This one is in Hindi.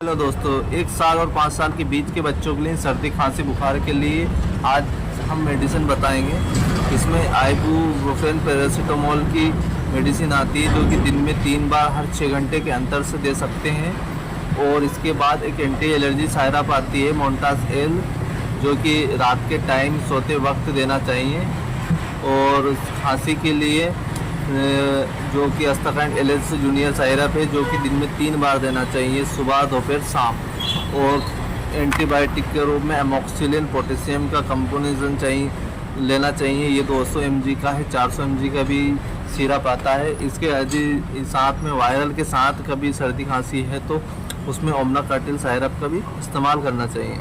हेलो दोस्तों, 1 साल और 5 साल के बीच के बच्चों के लिए सर्दी खांसी बुखार के लिए आज हम मेडिसिन बताएंगे। इसमें आइबुप्रोफेन पैरासीटामोल की मेडिसिन आती है जो कि दिन में 3 बार हर 6 घंटे के अंतर से दे सकते हैं। और इसके बाद एक एंटी एलर्जी सायरप आती है मोंटास एल, जो कि रात के टाइम सोते वक्त देना चाहिए। और खांसी के लिए जो कि अस्ताकाइन एलएस जूनियर सायरप है, जो कि दिन में 3 बार देना चाहिए, सुबह दोपहर शाम। और एंटीबायोटिक के रूप में एमोक्सिलिन पोटेशियम का कंपोजिशन लेना चाहिए। ये 200 mg का है, 400 mg का भी सिरप आता है। इसके यदि साथ में वायरल के साथ कभी सर्दी खांसी है तो उसमें ओमना कार्टिल सायरप का भी इस्तेमाल करना चाहिए।